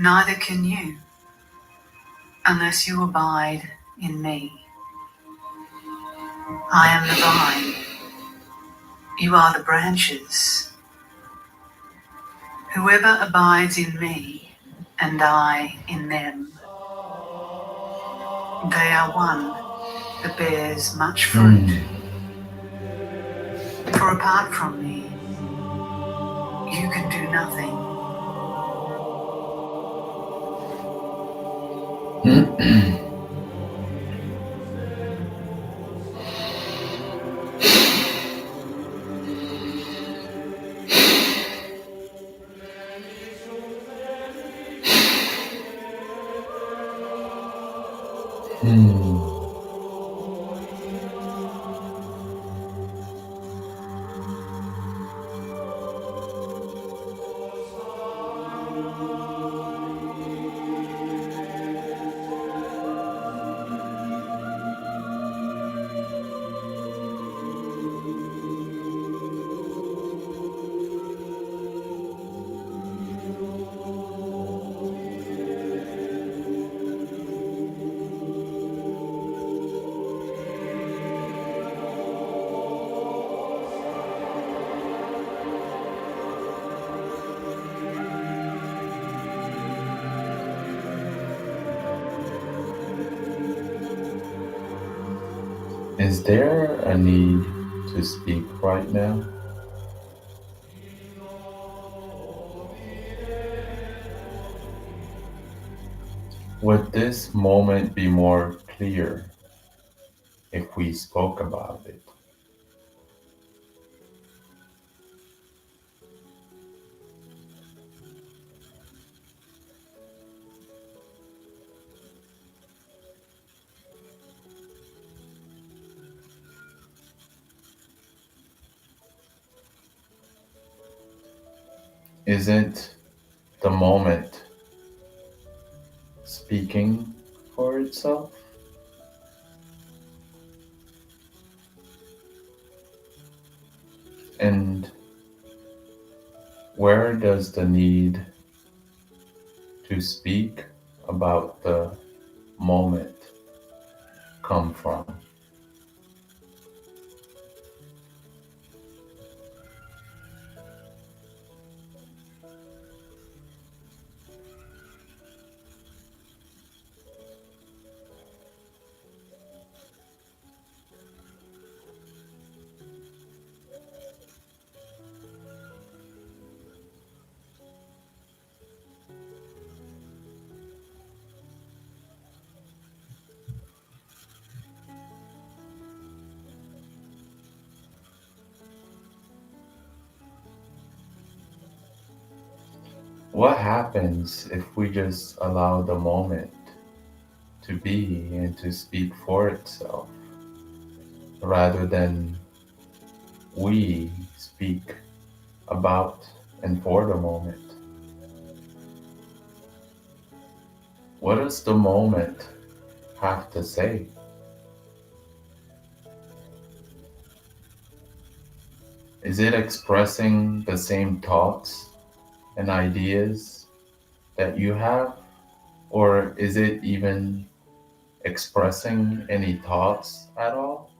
Neither can you, unless you abide in me. I am the vine, you are the branches. Whoever abides in me, and I in them, they are one that bears much fruit. For apart from me, you can do nothing. Is there a need to speak right now? Would this moment be more clear if we spoke about it? Isn't the moment speaking for itself? And where does the need to speak about the moment come from? What happens if we just allow the moment to be and to speak for itself rather than we speak about and for the moment? What does the moment have to say? Is it expressing the same thoughts and ideas that you have? Or is it even expressing any thoughts at all?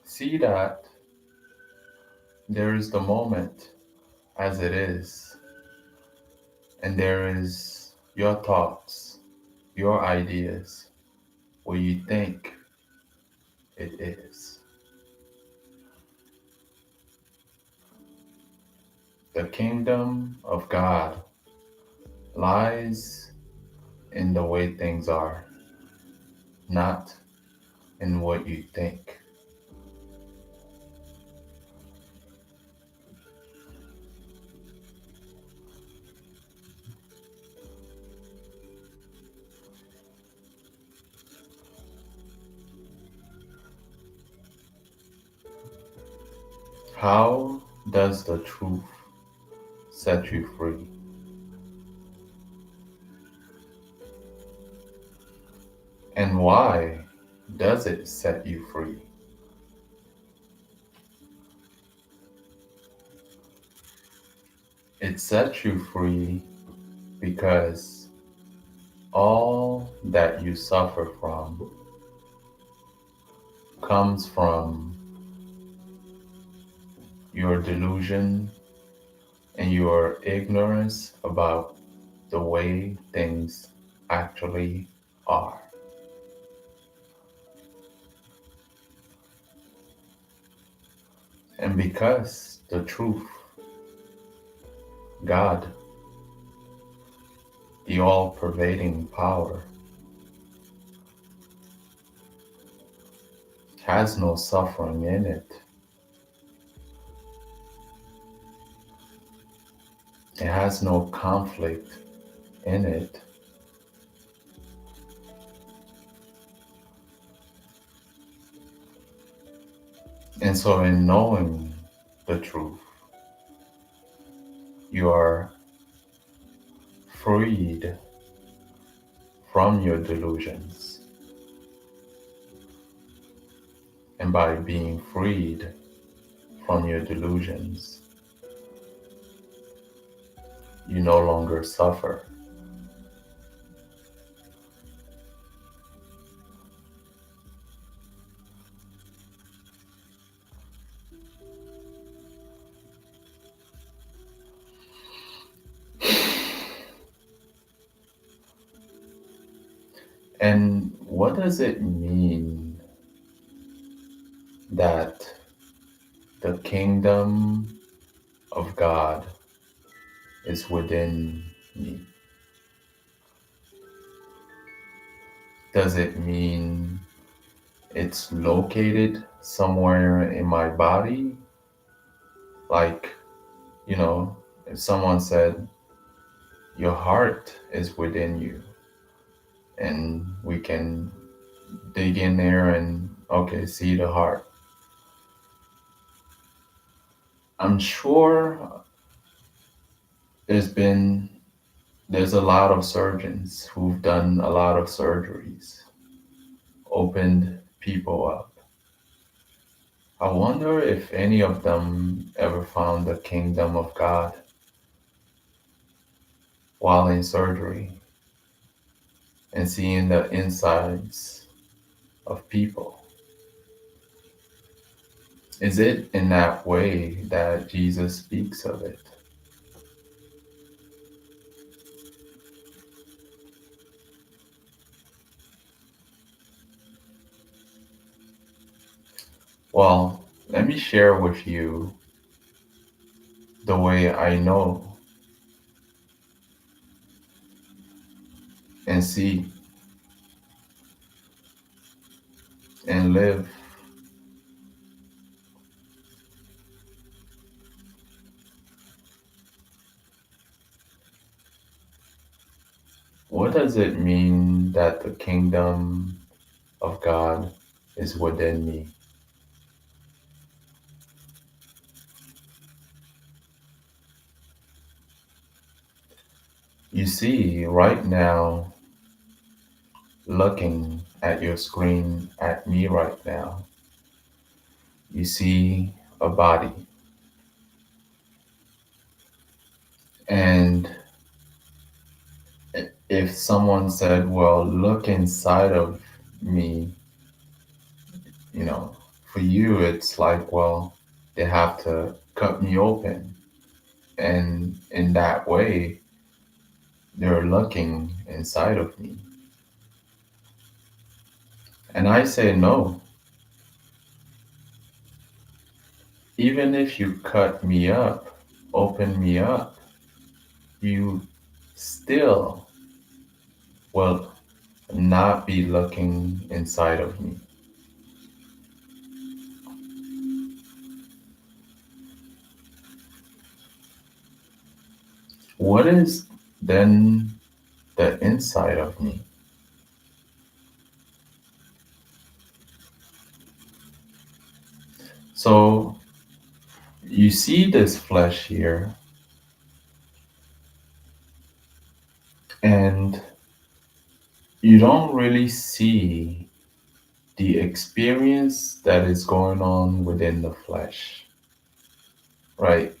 See that there is the moment as it is, and there is your thoughts, your ideas, what you think it is. The kingdom of God lies in the way things are, not in what you think. How does the truth set you free? And And why does it set you free? It sets you free because all that you suffer from comes from your delusion and your ignorance about the way things actually are. And because the truth, God, the all pervading power, has no suffering in it, it has no conflict in it. And so, in knowing the truth, you are freed from your delusions. And by being freed from your delusions, you no longer suffer. And what does it mean that the kingdom of God is within me? Does it mean it's located somewhere in my body? Like, if someone said, your heart is within you, and we can dig in there and, okay, see the heart. I'm sure there's a lot of surgeons who've done a lot of surgeries, opened people up. I wonder if any of them ever found the kingdom of God while in surgery and seeing the insides of people. Is it in that way that Jesus speaks of it? Well, let me share with you the way I know and see and live. What does it mean that the kingdom of God is within me? You see, right now, looking at your screen, at me right now, you see a body. And if someone said, well, look inside of me, you know, for you, it's like, well, they have to cut me open. And in that way, they're looking inside of me. And I say, no, even if you cut me up, open me up, you still will not be looking inside of me. What is then the inside of me? So you see this flesh here, and you don't really see the experience that is going on within the flesh, right?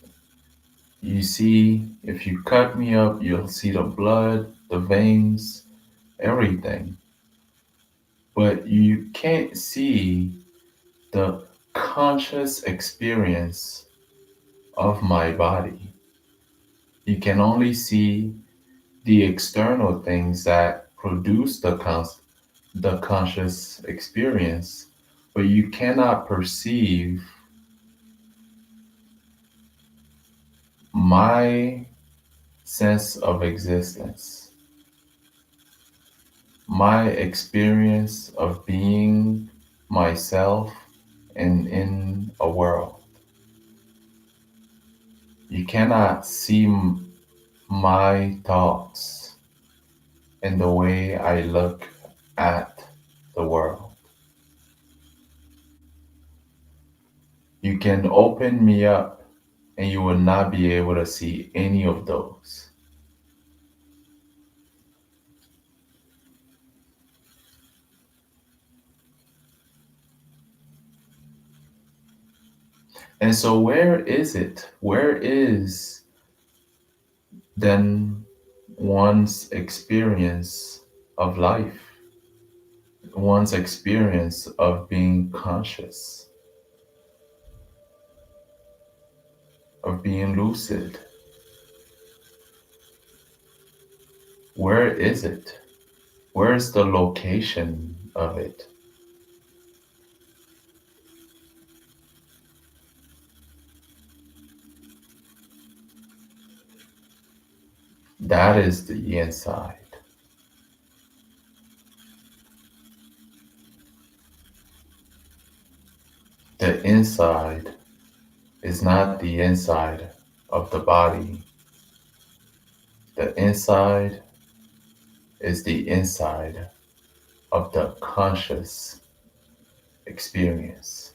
You see, if you cut me up, you'll see the blood, the veins, everything. But you can't see the conscious experience of my body. You can only see the external things that produce the conscious experience, but you cannot perceive my sense of existence, my experience of being myself and in a world. You cannot see my thoughts in the way I look at the world. You can open me up and you will not be able to see any of those. And so, where is it? Where is then one's experience of life, one's experience of being conscious, of being lucid? Where is it? Where's the location of it? That is the inside. The inside is not the inside of the body. The inside is the inside of the conscious experience.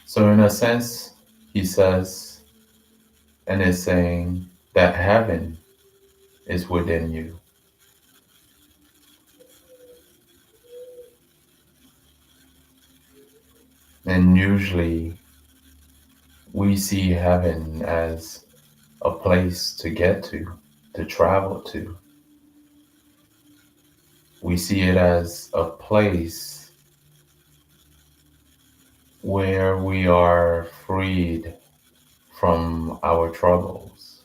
So, in a sense, he says and is saying that heaven is within you. And usually we see heaven as a place to get to travel to. We see it as a place where we are freed from our troubles.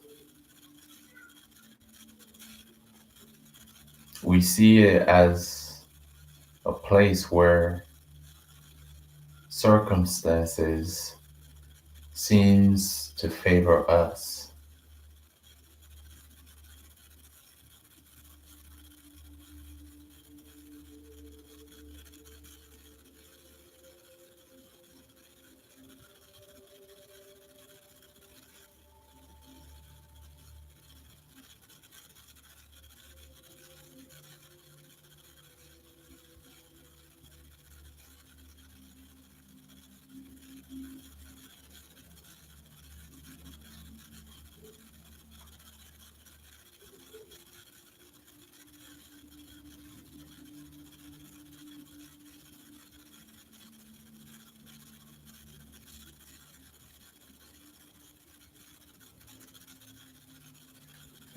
We see it as a place where circumstances seems to favor us.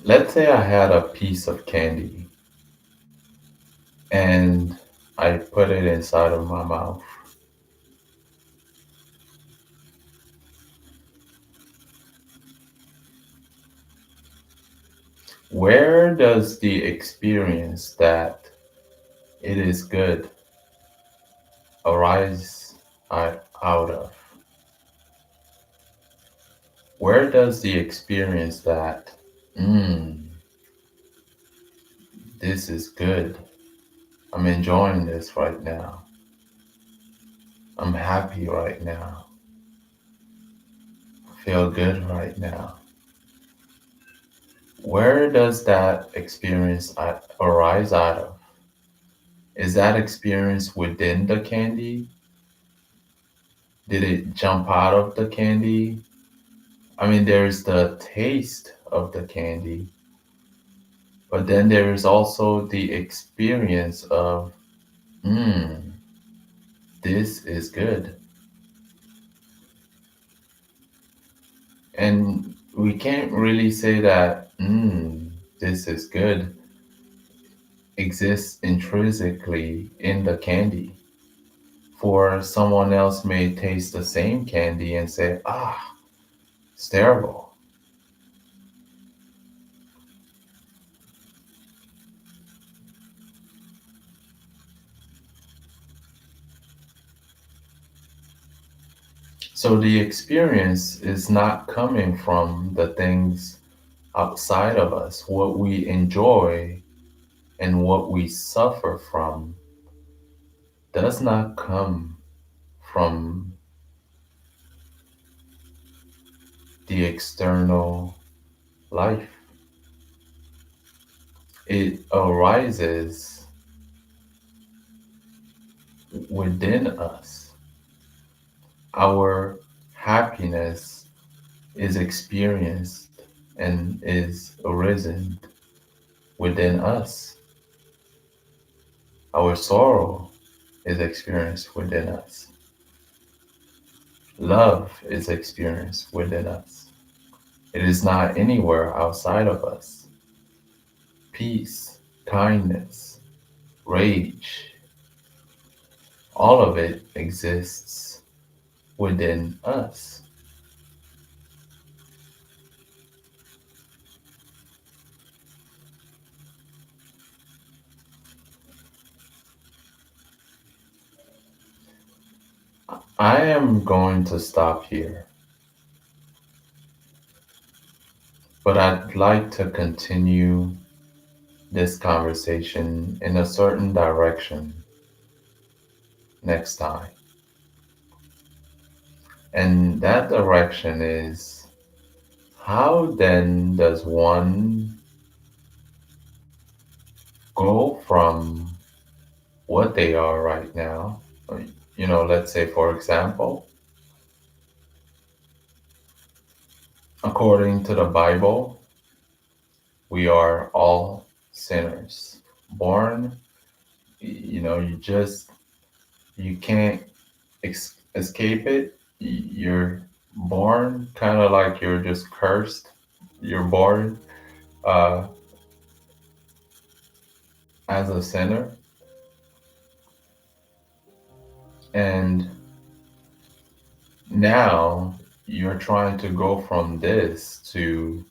Let's say I had a piece of candy and I put it inside of my mouth. Where does the experience that it is good arise out of? Where does the experience that, mm, this is good, I'm enjoying this right now, I'm happy right now, I feel good right now? Where does that experience arise out of? Is that experience within the candy? Did it jump out of the candy? I mean, there's the taste of the candy, but then there is also the experience of, mmm, this is good. And we can't really say that, this is good exists intrinsically in the candy. For someone else may taste the same candy and say, it's terrible. So the experience is not coming from the things outside of us. What we enjoy and what we suffer from does not come from the external life. It arises within us. Our happiness is experienced and is arisen within us. Our sorrow is experienced within us. Love is experienced within us. It is not anywhere outside of us. Peace, kindness, rage, all of it exists within us. I am going to stop here, but I'd like to continue this conversation in a certain direction next time. And that direction is, how then does one go from what they are right now? Let's say, for example, according to the Bible, we are all sinners. Born, you can't escape it. You're born kind of like you're just cursed. You're born uh, as a sinner. And now you're trying to go from this to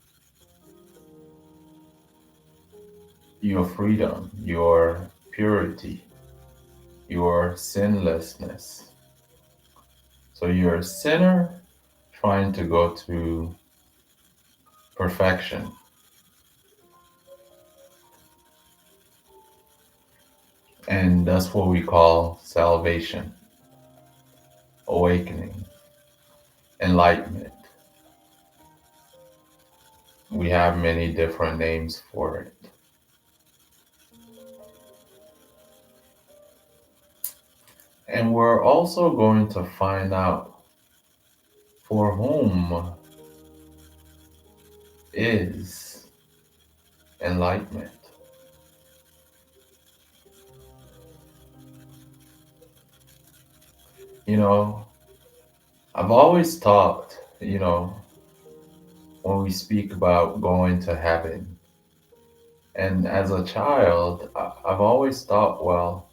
your freedom, your purity, your sinlessness. So you're a sinner trying to go to perfection. And that's what we call salvation, awakening, enlightenment. We have many different names for it. And we're also going to find out for whom is enlightenment. You know, I've always thought, when we speak about going to heaven, and as a child, I've always thought, well,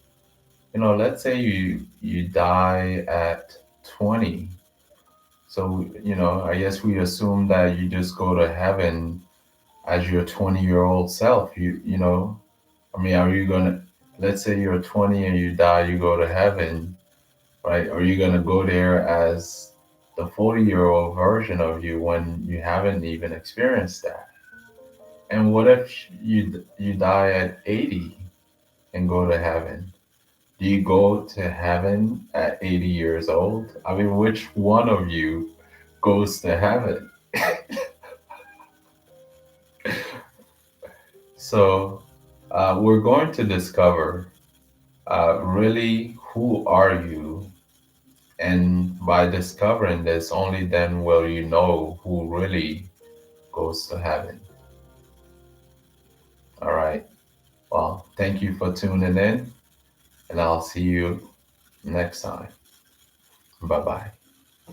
let's say you die at 20. So, I guess we assume that you just go to heaven as your 20-year-old self. I mean, are you gonna, let's say you're 20 and you die, you go to heaven, right? Are you gonna go there as the 40-year-old version of you when you haven't even experienced that? And what if you die at 80 and go to heaven? Do you go to heaven at 80 years old? I mean, which one of you goes to heaven? So, we're going to discover really, who are you? And by discovering this, only then will you know who really goes to heaven. All right. Well, thank you for tuning in, and I'll see you next time. Bye bye.